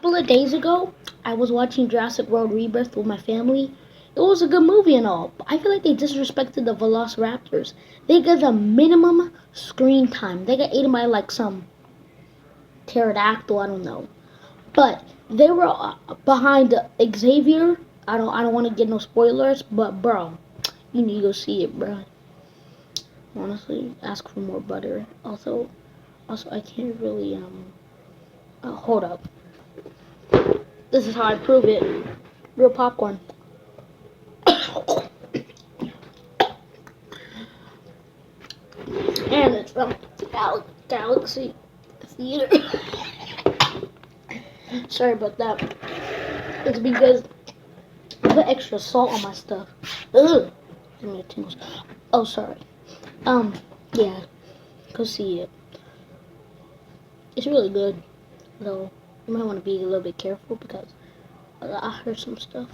couple of days ago, I was watching Jurassic World Rebirth with my family. It was a good movie and all, but I feel like they disrespected the Velociraptors. They got the minimum screen time. They got eaten by like some pterodactyl, I don't know. But they were behind Xavier. I don't want to get no spoilers, but bro, you need to go see it, bro. Honestly, ask for more butter. Also, I can't really hold up. This is how I prove it. Real popcorn. And it's from Galaxy Theater. Sorry about that. It's because I put extra salt on my stuff. Ugh. Give me the tingles. Oh, sorry. Yeah. Go see it. It's really good, though. You might want to be a little bit careful because I heard some stuff.